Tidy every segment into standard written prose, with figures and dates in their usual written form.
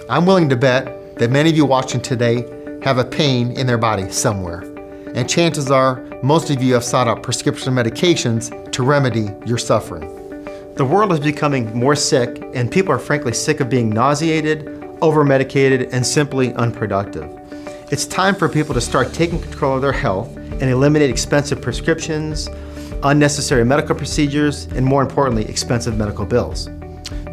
I'm willing to bet that many of you watching today have a pain in their body somewhere. And chances are, most of you have sought out prescription medications to remedy your suffering. The world is becoming more sick, and people are frankly sick of being nauseated, over-medicated, and simply unproductive. It's time for people to start taking control of their health and eliminate expensive prescriptions, unnecessary medical procedures, and more importantly, expensive medical bills.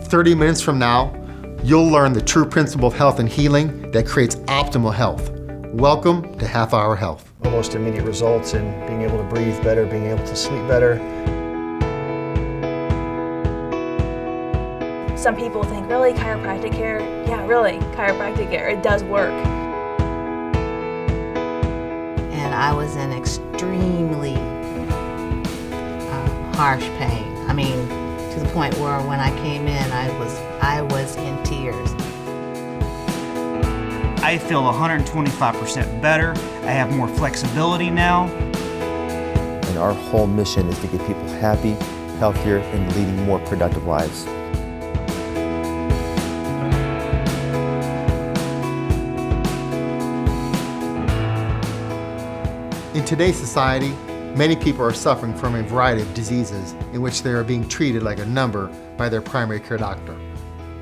30 minutes from now, you'll learn the true principle of health and healing that creates optimal health. Welcome to Half Hour Health. Almost immediate results in being able to breathe better, being able to sleep better. Some people think, really, chiropractic care? Yeah, really, chiropractic care, it does work. And I was in extremely harsh pain. I mean, to the point where when I came in, I was in tears. I feel 125% better. I have more flexibility now. And our whole mission is to get people happy, healthier, and leading more productive lives. In today's society, many people are suffering from a variety of diseases in which they are being treated like a number by their primary care doctor.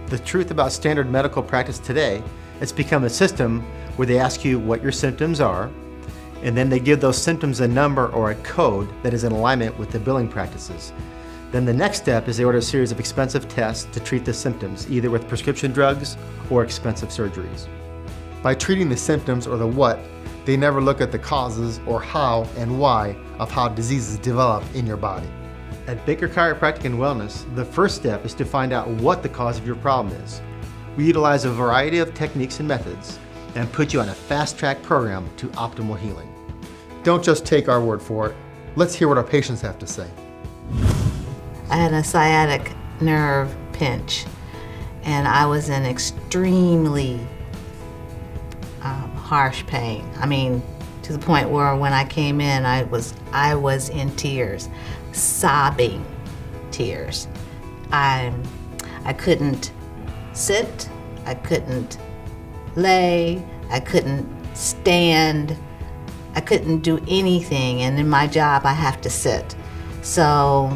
The truth about standard medical practice today, it's become a system where they ask you what your symptoms are, and then they give those symptoms a number or a code that is in alignment with the billing practices. Then the next step is they order a series of expensive tests to treat the symptoms, either with prescription drugs or expensive surgeries. By treating the symptoms or the what, they never look at the causes or how and why of how diseases develop in your body. At Baker Chiropractic and Wellness, the first step is to find out what the cause of your problem is. We utilize a variety of techniques and methods and put you on a fast-track program to optimal healing. Don't just take our word for it. Let's hear what our patients have to say. I had a sciatic nerve pinch, and I was in extremely harsh pain. I mean, to the point where when I came in, I was in tears, sobbing tears. I couldn't sit, I couldn't lay, I couldn't stand, I couldn't do anything, and in my job I have to sit. So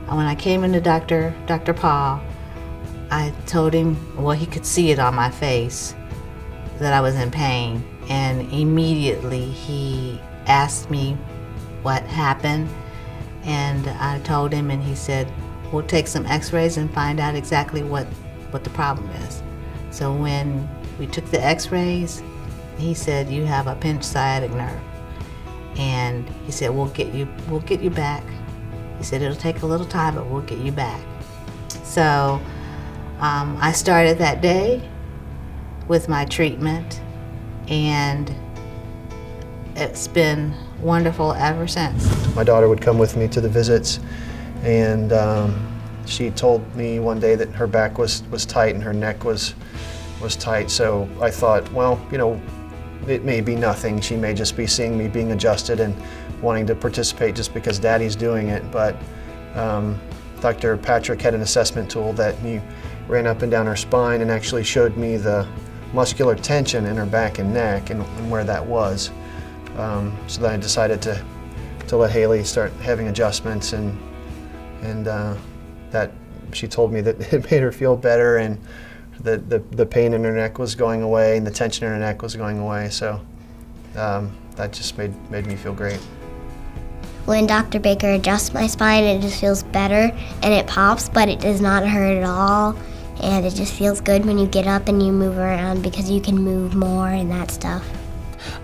when I came into Dr. Paul, I told him, well, he could see it on my face that I was in pain, and immediately he asked me what happened, and I told him, and he said, we'll take some x-rays and find out exactly what the problem is. So when we took the x-rays, he said, you have a pinched sciatic nerve, and he said, we'll get you back. He said, it'll take a little time, but we'll get you back. So I started that day with my treatment, and it's been wonderful ever since. My daughter would come with me to the visits, and she told me one day that her back was tight and her neck was tight. So I thought, well, you know, it may be nothing. She may just be seeing me being adjusted and wanting to participate just because Daddy's doing it. But Dr. Patrick had an assessment tool that he ran up and down her spine and actually showed me the muscular tension in her back and neck and where that was. So then I decided to let Haley start having adjustments, and that she told me that it made her feel better, and the pain in her neck was going away and the tension in her neck was going away. So that just made me feel great. When Dr. Baker adjusts my spine, it just feels better and it pops, but it does not hurt at all. And it just feels good when you get up and you move around because you can move more and that stuff.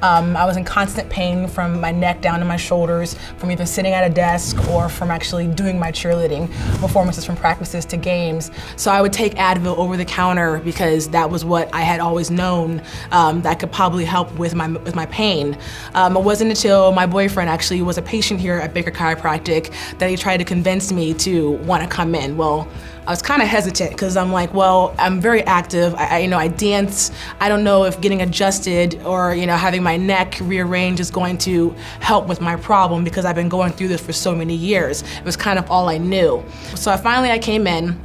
I was in constant pain from my neck down to my shoulders, from either sitting at a desk or from actually doing my cheerleading performances, from practices to games. So I would take Advil over the counter because that was what I had always known that could probably help with my pain. It wasn't until my boyfriend actually was a patient here at Baker Chiropractic that he tried to convince me to want to come in. Well, I was kind of hesitant because I'm like, well, I'm very active. I dance. I don't know if getting adjusted or having my neck rearranged is going to help with my problem because I've been going through this for so many years. It was kind of all I knew. So finally I came in.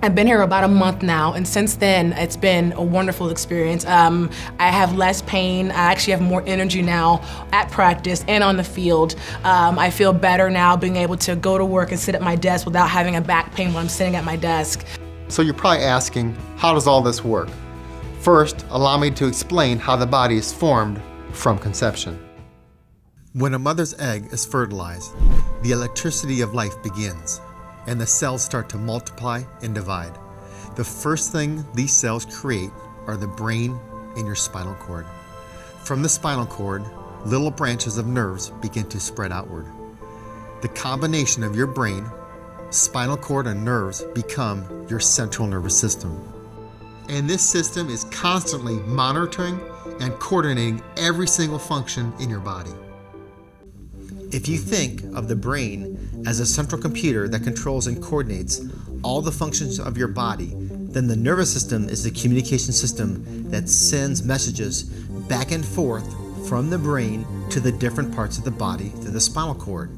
I've been here about a month now, and since then, it's been a wonderful experience. I have less pain. I actually have more energy now at practice and on the field. I feel better now being able to go to work and sit at my desk without having a back pain when I'm sitting at my desk. So you're probably asking, how does all this work? First, allow me to explain how the body is formed from conception. When a mother's egg is fertilized, the electricity of life begins, and the cells start to multiply and divide. The first thing these cells create are the brain and your spinal cord. From the spinal cord, little branches of nerves begin to spread outward. The combination of your brain, spinal cord, and nerves become your central nervous system. And this system is constantly monitoring and coordinating every single function in your body. If you think of the brain as a central computer that controls and coordinates all the functions of your body, then the nervous system is the communication system that sends messages back and forth from the brain to the different parts of the body through the spinal cord.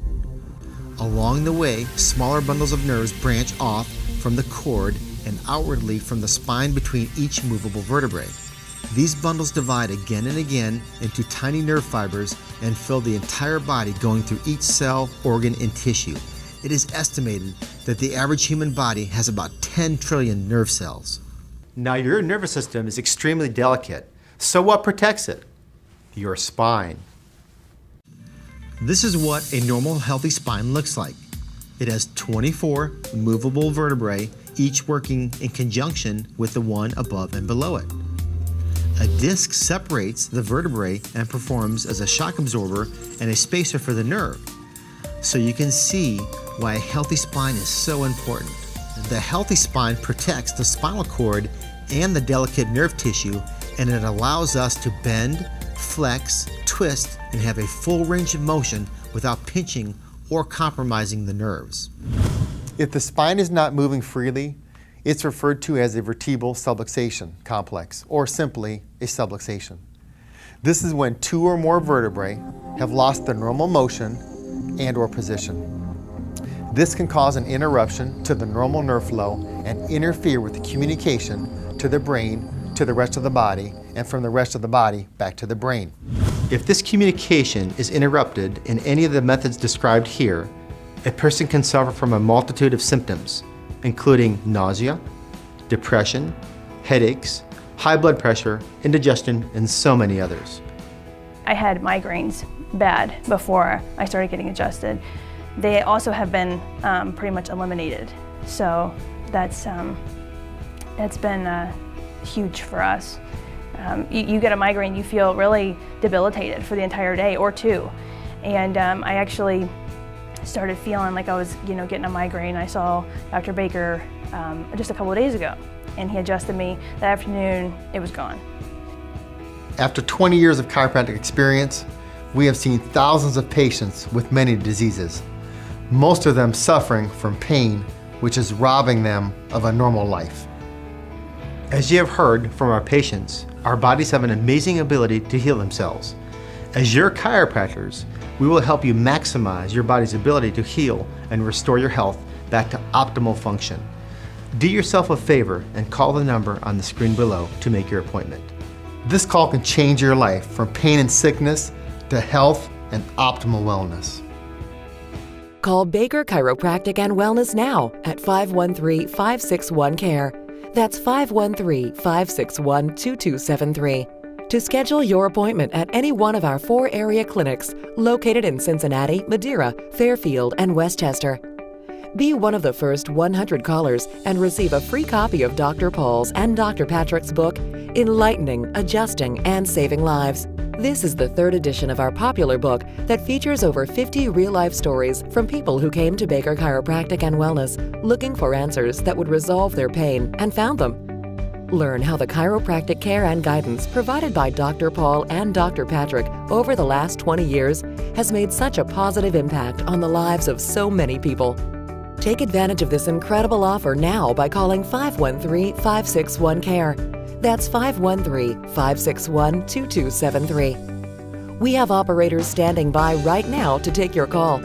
Along the way, smaller bundles of nerves branch off from the cord and outwardly from the spine between each movable vertebrae. These bundles divide again and again into tiny nerve fibers and fill the entire body, going through each cell, organ, and tissue. It is estimated that the average human body has about 10 trillion nerve cells. Now, your nervous system is extremely delicate. So what protects it? Your spine. This is what a normal, healthy spine looks like. It has 24 movable vertebrae, each working in conjunction with the one above and below it. A disc separates the vertebrae and performs as a shock absorber and a spacer for the nerve. So you can see why a healthy spine is so important. The healthy spine protects the spinal cord and the delicate nerve tissue, and it allows us to bend, flex, twist, and have a full range of motion without pinching or compromising the nerves. If the spine is not moving freely, it's referred to as a vertebral subluxation complex, or simply a subluxation. This is when two or more vertebrae have lost their normal motion and or position. This can cause an interruption to the normal nerve flow and interfere with the communication to the brain, to the rest of the body, and from the rest of the body back to the brain. If this communication is interrupted in any of the methods described here, a person can suffer from a multitude of symptoms, including nausea, depression, headaches, high blood pressure, indigestion, and so many others. I had migraines bad before I started getting adjusted. They also have been pretty much eliminated. So that's been huge for us. You get a migraine, you feel really debilitated for the entire day or two. And I actually started feeling like I was, getting a migraine. I saw Dr. Baker just a couple of days ago, and he adjusted me. That afternoon, it was gone. After 20 years of chiropractic experience, we have seen thousands of patients with many diseases, most of them suffering from pain, which is robbing them of a normal life. As you have heard from our patients, our bodies have an amazing ability to heal themselves. As your chiropractors, we will help you maximize your body's ability to heal and restore your health back to optimal function. Do yourself a favor and call the number on the screen below to make your appointment. This call can change your life from pain and sickness to health and optimal wellness. Call Baker Chiropractic and Wellness now at 513-561-CARE. That's 513-561-2273. To schedule your appointment at any one of our 4 area clinics located in Cincinnati, Madeira, Fairfield, and Westchester. Be one of the first 100 callers and receive a free copy of Dr. Paul's and Dr. Patrick's book, Enlightening, Adjusting, and Saving Lives. This is the 3rd edition of our popular book that features over 50 real-life stories from people who came to Baker Chiropractic and Wellness looking for answers that would resolve their pain and found them. Learn how the chiropractic care and guidance provided by Dr. Paul and Dr. Patrick over the last 20 years has made such a positive impact on the lives of so many people. Take advantage of this incredible offer now by calling 513-561-CARE. That's 513-561-2273. We have operators standing by right now to take your call.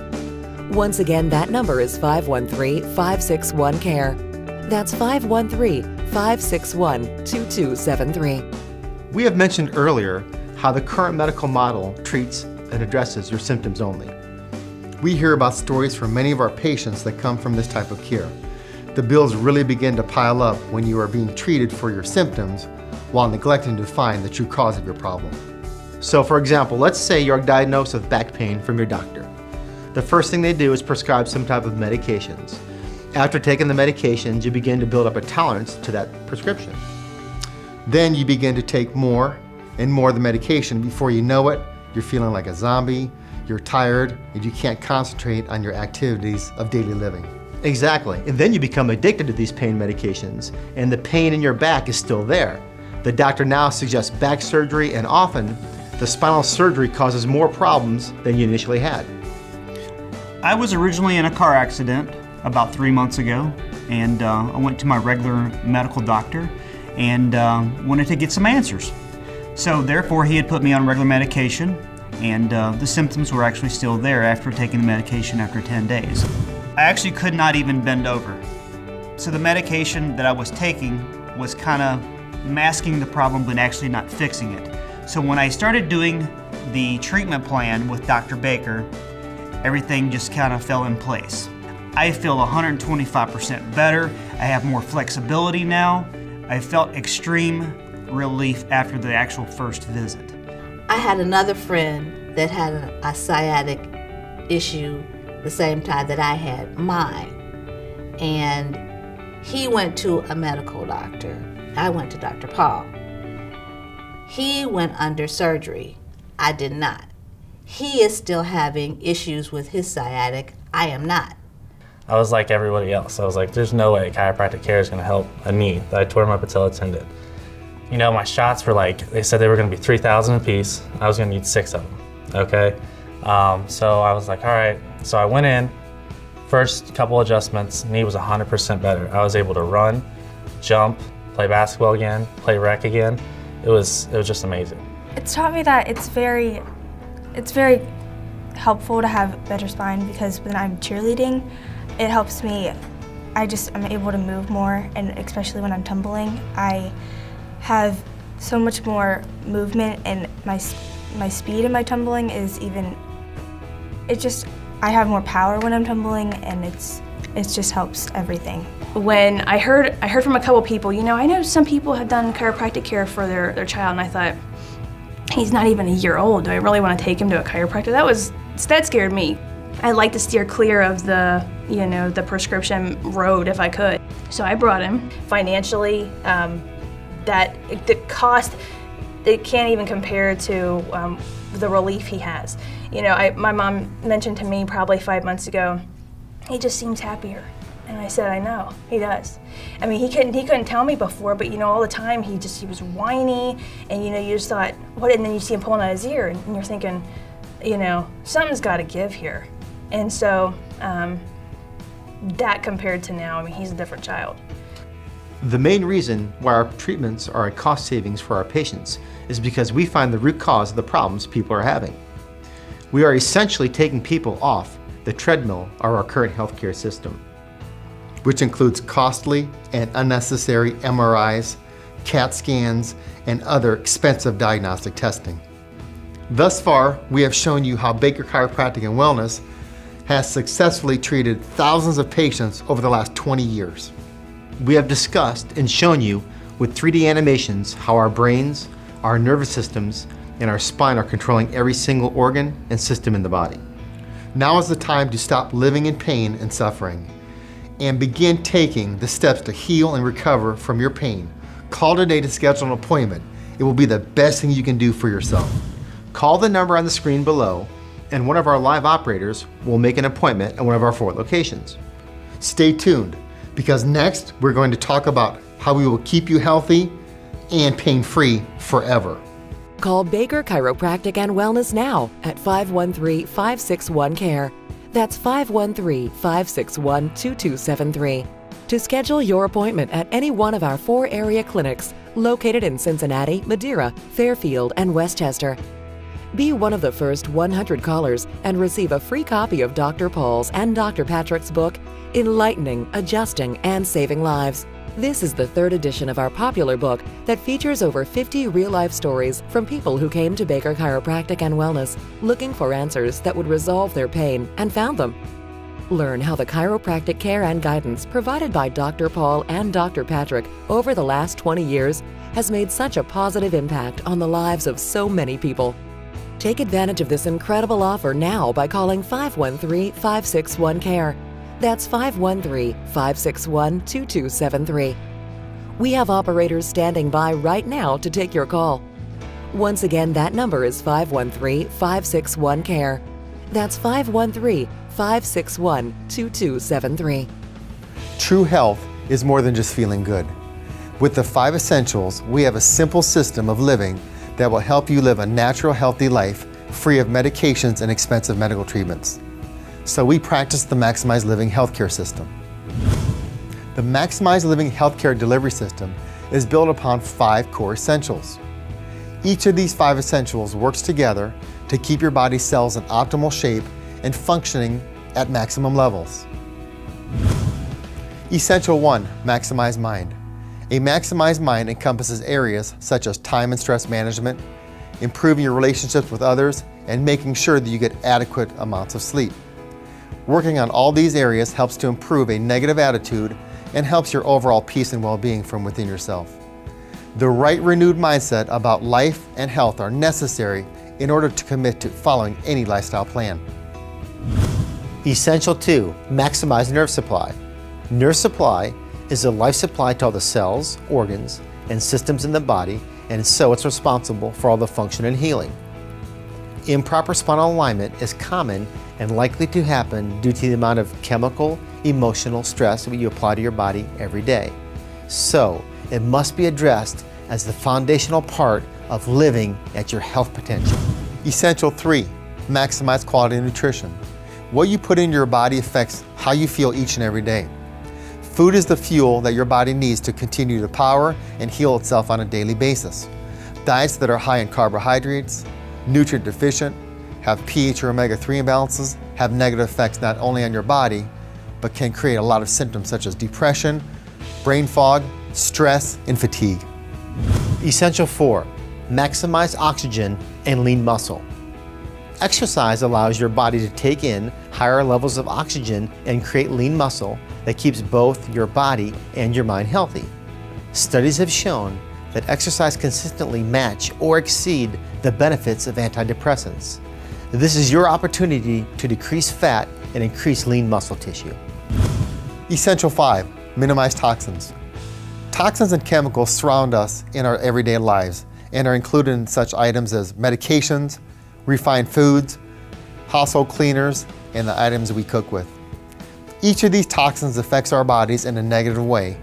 Once again, that number is 513-561-CARE. That's 513-561-2273. We have mentioned earlier how the current medical model treats and addresses your symptoms only. We hear about stories from many of our patients that come from this type of care. The bills really begin to pile up when you are being treated for your symptoms while neglecting to find the true cause of your problem. So for example, let's say you're diagnosed with back pain from your doctor. The first thing they do is prescribe some type of medications. After taking the medications, you begin to build up a tolerance to that prescription. Then you begin to take more and more of the medication. Before you know it, you're feeling like a zombie, you're tired, and you can't concentrate on your activities of daily living. Exactly, and then you become addicted to these pain medications, and the pain in your back is still there. The doctor now suggests back surgery, and often the spinal surgery causes more problems than you initially had. I was originally in a car accident about 3 months ago, and I went to my regular medical doctor and wanted to get some answers. So therefore he had put me on regular medication, and the symptoms were actually still there after taking the medication after 10 days. I actually could not even bend over. So the medication that I was taking was kind of masking the problem but actually not fixing it. So when I started doing the treatment plan with Dr. Baker, everything just kind of fell in place. I feel 125% better. I have more flexibility now. I felt extreme relief after the actual first visit. I had another friend that had a sciatic issue the same time that I had mine. And he went to a medical doctor. I went to Dr. Paul. He went under surgery. I did not. He is still having issues with his sciatic. I am not. I was like everybody else. I was like, there's no way chiropractic care is gonna help a knee that I tore my patella tendon. You know, my shots were like, they said they were gonna be 3,000 a piece. I was gonna need 6 of them, okay? So I was like, all right. So I went in, first couple adjustments, knee was 100% better. I was able to run, jump, play basketball again, play rec again. It was just amazing. It's taught me that it's very helpful to have better spine, because when I'm cheerleading, it helps me. I'm able to move more, and especially when I'm tumbling, I have so much more movement, and my speed in my tumbling is even. I have more power when I'm tumbling, and it just helps everything. When I heard from a couple people, I know some people have done chiropractic care for their child, and I thought, he's not even a year old. Do I really want to take him to a chiropractor? That scared me. I like to steer clear of the prescription road if I could. So I brought him. Financially, the cost, it can't even compare to the relief he has. My mom mentioned to me probably 5 months ago, he just seems happier. And I said, I know, he does. I mean, he couldn't tell me before, but all the time he was whiny, and you just thought, what? And then you see him pulling out his ear, and you're thinking, something's got to give here. And so that compared to now, he's a different child. The main reason why our treatments are a cost savings for our patients is because we find the root cause of the problems people are having. We are essentially taking people off the treadmill of our current healthcare system, which includes costly and unnecessary MRIs, CAT scans, and other expensive diagnostic testing. Thus far, we have shown you how Baker Chiropractic and Wellness has successfully treated thousands of patients over the last 20 years. We have discussed and shown you with 3D animations how our brains, our nervous systems, and our spine are controlling every single organ and system in the body. Now is the time to stop living in pain and suffering and begin taking the steps to heal and recover from your pain. Call today to schedule an appointment. It will be the best thing you can do for yourself. Call the number on the screen below, and one of our live operators will make an appointment at one of our 4 locations. Stay tuned, because next we're going to talk about how we will keep you healthy and pain-free forever. Call Baker Chiropractic and Wellness now at 513-561-CARE. That's 513-561-2273. To schedule your appointment at any one of our 4 area clinics located in Cincinnati, Madeira, Fairfield, and Westchester. Be one of the first 100 callers and receive a free copy of Dr. Paul's and Dr. Patrick's book, Enlightening, Adjusting, and Saving Lives. This is the third edition of our popular book that features over 50 real-life stories from people who came to Baker Chiropractic and Wellness looking for answers that would resolve their pain and found them. Learn how the chiropractic care and guidance provided by Dr. Paul and Dr. Patrick over the last 20 years has made such a positive impact on the lives of so many people. Take advantage of this incredible offer now by calling 513-561-CARE. That's 513-561-2273. We have operators standing by right now to take your call. Once again, that number is 513-561-CARE. That's 513-561-2273. True health is more than just feeling good. With the 5 essentials, we have a simple system of living that will help you live a natural, healthy life free of medications and expensive medical treatments. So we practice the Maximize Living healthcare system. The Maximize Living healthcare delivery system is built upon 5 core essentials. Each of these 5 essentials works together to keep your body cells in optimal shape and functioning at maximum levels. Essential 1, Maximize Mind. A maximized mind encompasses areas such as time and stress management, improving your relationships with others, and making sure that you get adequate amounts of sleep. Working on all these areas helps to improve a negative attitude and helps your overall peace and well-being from within yourself. The right renewed mindset about life and health are necessary in order to commit to following any lifestyle plan. Essential 2, Maximize Nerve Supply. Nerve supply is a life supply to all the cells, organs, and systems in the body, and so it's responsible for all the function and healing. Improper spinal alignment is common and likely to happen due to the amount of chemical, emotional stress that you apply to your body every day. So, it must be addressed as the foundational part of living at your health potential. Essential 3, Maximize Quality Nutrition. What you put in your body affects how you feel each and every day. Food is the fuel that your body needs to continue to power and heal itself on a daily basis. Diets that are high in carbohydrates, nutrient deficient, have pH or omega-3 imbalances, have negative effects not only on your body, but can create a lot of symptoms such as depression, brain fog, stress, and fatigue. Essential 4, Maximize Oxygen and Lean Muscle. Exercise allows your body to take in higher levels of oxygen and create lean muscle that keeps both your body and your mind healthy. Studies have shown that exercise consistently match or exceed the benefits of antidepressants. This is your opportunity to decrease fat and increase lean muscle tissue. Essential 5, Minimize Toxins. Toxins and chemicals surround us in our everyday lives and are included in such items as medications, refined foods, household cleaners, and the items we cook with. Each of these toxins affects our bodies in a negative way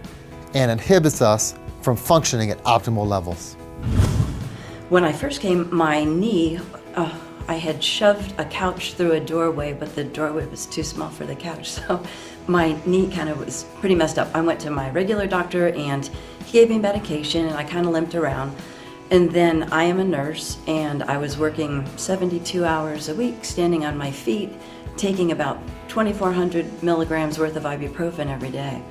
and inhibits us from functioning at optimal levels. When I first came, my knee, I had shoved a couch through a doorway, but the doorway was too small for the couch, so my knee kind of was pretty messed up. I went to my regular doctor and he gave me medication and I kind of limped around. And then I am a nurse and I was working 72 hours a week, standing on my feet, taking about 2,400 milligrams worth of ibuprofen every day.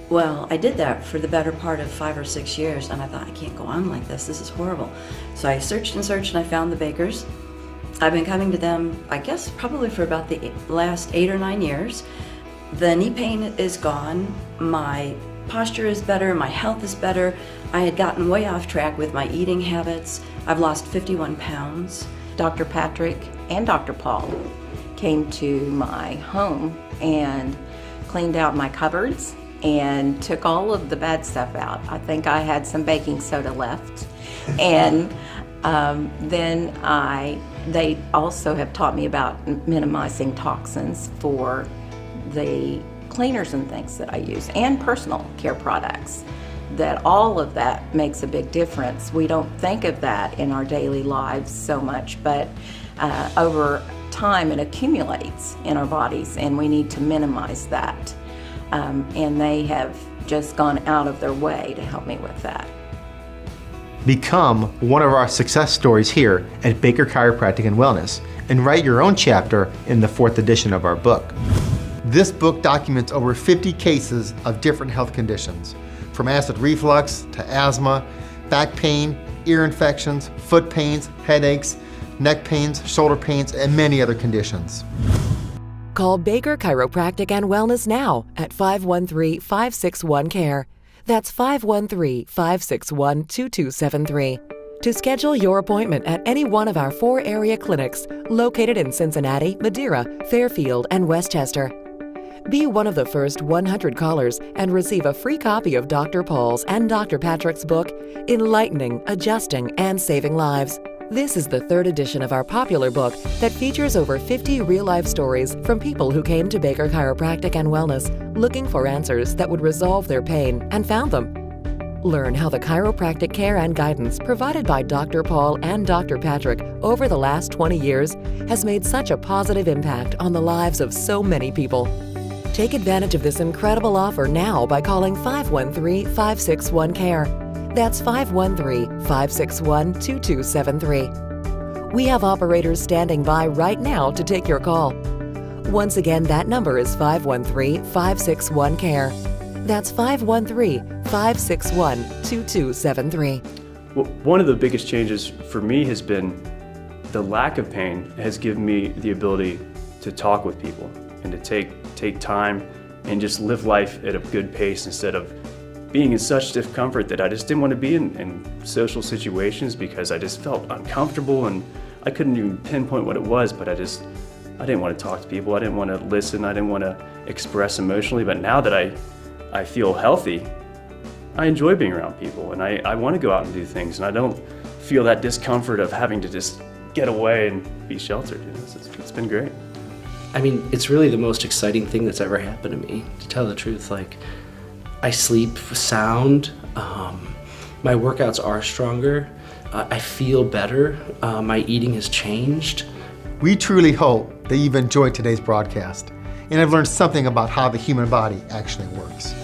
Well, I did that for the better part of 5 or 6 years and I thought, I can't go on like this is horrible. So I searched and searched and I found the Bakers. I've been coming to them, I guess, probably for about the last 8 or 9 years. The knee pain is gone, my posture is better, my health is better. I had gotten way off track with my eating habits. I've lost 51 pounds. Dr. Patrick and Dr. Paul came to my home and cleaned out my cupboards and took all of the bad stuff out. I think I had some baking soda left. And then they also have taught me about minimizing toxins for the cleaners and things that I use and personal care products. That all of that makes a big difference. We don't think of that in our daily lives so much, but over time it accumulates in our bodies and we need to minimize that. And they have just gone out of their way to help me with that. Become one of our success stories here at Baker Chiropractic and Wellness and write your own chapter in the 4th edition of our book. This book documents over 50 cases of different health conditions, from acid reflux to asthma, back pain, ear infections, foot pains, headaches, neck pains, shoulder pains, and many other conditions. Call Baker Chiropractic and Wellness now at 513-561-CARE. That's 513-561-2273. To schedule your appointment at any one of our 4 area clinics located in Cincinnati, Madeira, Fairfield, and Westchester. Be one of the first 100 callers and receive a free copy of Dr. Paul's and Dr. Patrick's book, Enlightening, Adjusting, and Saving Lives. This is the 3rd edition of our popular book that features over 50 real-life stories from people who came to Baker Chiropractic and Wellness looking for answers that would resolve their pain and found them. Learn how the chiropractic care and guidance provided by Dr. Paul and Dr. Patrick over the last 20 years has made such a positive impact on the lives of so many people. Take advantage of this incredible offer now by calling 513-561-CARE. That's 513-561-2273. We have operators standing by right now to take your call. Once again, that number is 513-561-CARE. That's 513-561-2273. Well, one of the biggest changes for me has been the lack of pain has given me the ability to talk with people and to take time and just live life at a good pace instead of being in such discomfort that I just didn't want to be in social situations because I just felt uncomfortable and I couldn't even pinpoint what it was, but I didn't want to talk to people. I didn't want to listen. I didn't want to express emotionally. But now that I feel healthy, I enjoy being around people and I want to go out and do things and I don't feel that discomfort of having to just get away and be sheltered. It's been great. I mean, it's really the most exciting thing that's ever happened to me, to tell the truth. Like, I sleep sound, my workouts are stronger, I feel better, my eating has changed. We truly hope that you've enjoyed today's broadcast and have learned something about how the human body actually works.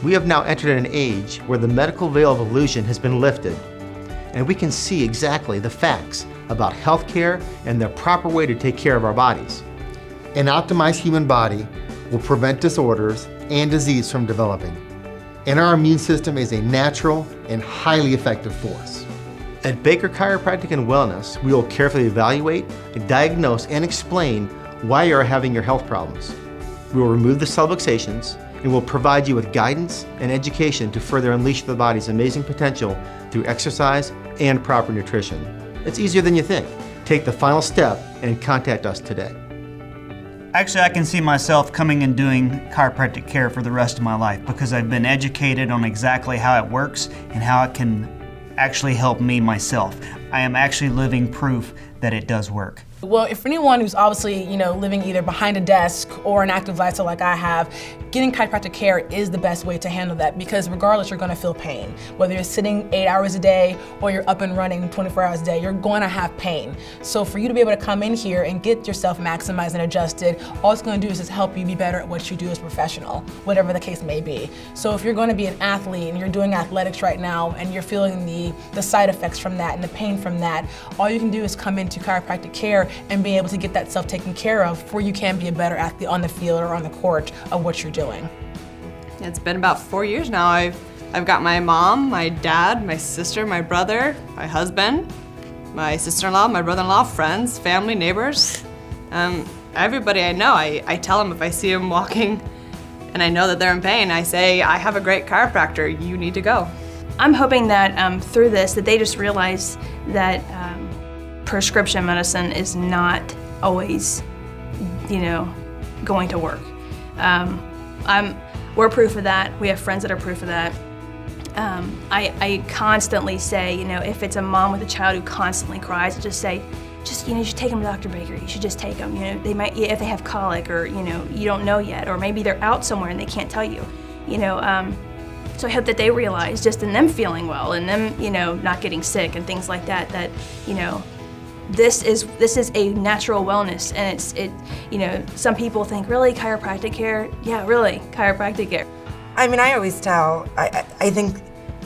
We have now entered an age where the medical veil of illusion has been lifted, and we can see exactly the facts about healthcare and the proper way to take care of our bodies. An optimized human body will prevent disorders and disease from developing, and our immune system is a natural and highly effective force. At Baker Chiropractic and Wellness, we will carefully evaluate, diagnose, and explain why you are having your health problems. We will remove the subluxations and will provide you with guidance and education to further unleash the body's amazing potential through exercise and proper nutrition. It's easier than you think. Take the final step and contact us today. Actually, I can see myself coming and doing chiropractic care for the rest of my life because I've been educated on exactly how it works and how it can actually help me myself. I am actually living proof that it does work. Well, if anyone who's obviously, living either behind a desk or an active lifestyle like I have, getting chiropractic care is the best way to handle that because regardless, you're gonna feel pain. Whether you're sitting 8 hours a day or you're up and running 24 hours a day, you're gonna have pain. So for you to be able to come in here and get yourself maximized and adjusted, all it's gonna do is just help you be better at what you do as a professional, whatever the case may be. So if you're gonna be an athlete and you're doing athletics right now and you're feeling the side effects from that and the pain from that, all you can do is come into chiropractic care and be able to get that self taken care of before you can be a better athlete on the field or on the court of what you're doing. It's been about 4 years now. I've got my mom, my dad, my sister, my brother, my husband, my sister-in-law, my brother-in-law, friends, family, neighbors. Everybody I know, I tell them if I see them walking and I know that they're in pain, I say, I have a great chiropractor, you need to go. I'm hoping that through this, that they just realize that prescription medicine is not always, going to work. We're proof of that. We have friends that are proof of that. I constantly say, if it's a mom with a child who constantly cries, I just say, you should take them to Dr. Baker. You should just take them. They might, if they have colic or, you don't know yet, or maybe they're out somewhere and they can't tell you, So I hope that they realize just in them feeling well and them, not getting sick and things like that, this is a natural wellness, and some people think, really, chiropractic care? Yeah, really, chiropractic care. I mean, I always tell, I think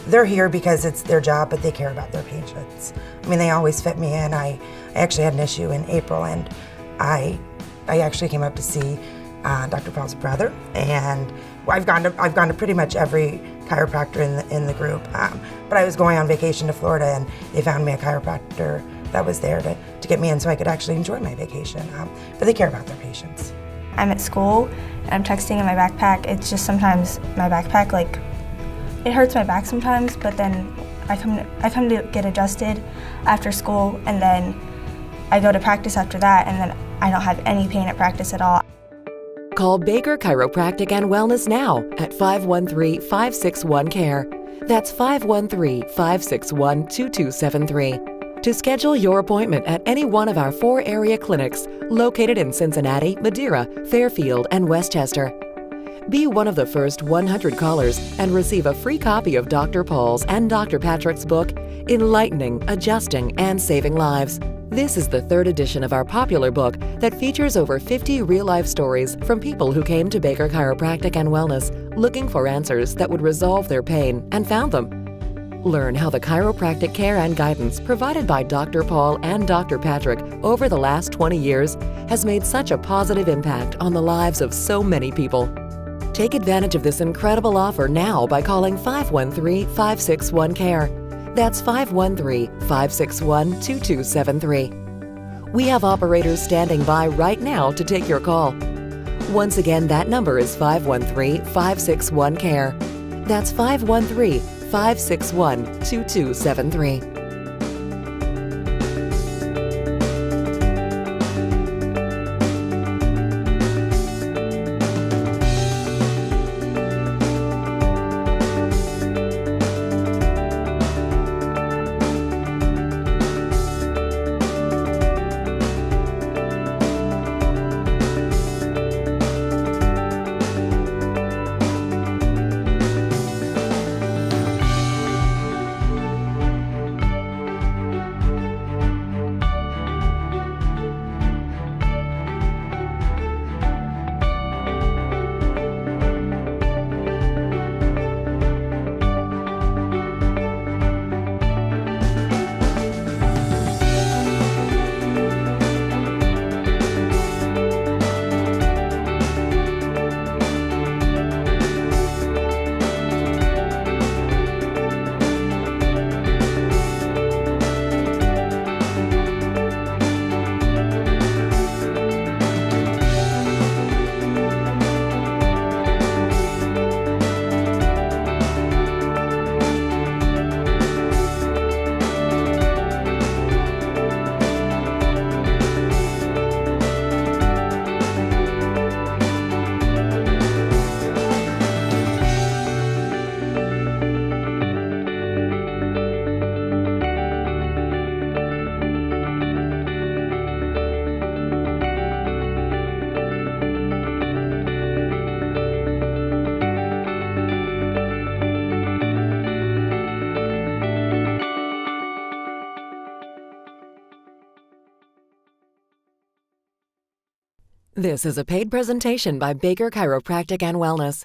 they're here because it's their job, but they care about their patients. I mean, they always fit me in. I actually had an issue in April, and I actually came up to see Dr. Paul's brother, and I've gone to pretty much every chiropractor in the group. But I was going on vacation to Florida, and they found me a chiropractor that was there to get me in so I could actually enjoy my vacation. But they care about their patients. I'm at school and I'm texting in my backpack. It's just sometimes my backpack, like, it hurts my back sometimes, but then I come to get adjusted after school, and then I go to practice after that, and then I don't have any pain at practice at all. Call Baker Chiropractic and Wellness now at 513-561-CARE. That's 513-561-2273. To schedule your appointment at any one of our 4 area clinics located in Cincinnati, Madeira, Fairfield, and Westchester. Be one of the first 100 callers and receive a free copy of Dr. Paul's and Dr. Patrick's book, Enlightening, Adjusting, and Saving Lives. This is the 3rd edition of our popular book that features over 50 real-life stories from people who came to Baker Chiropractic and Wellness looking for answers that would resolve their pain and found them. Learn how the chiropractic care and guidance provided by Dr. Paul and Dr. Patrick over the last 20 years has made such a positive impact on the lives of so many people. Take advantage of this incredible offer now by calling 513-561-CARE. That's 513-561-2273. We have operators standing by right now to take your call. Once again, that number is 513-561-CARE. That's 513-561-2273. This is a paid presentation by Baker Chiropractic and Wellness.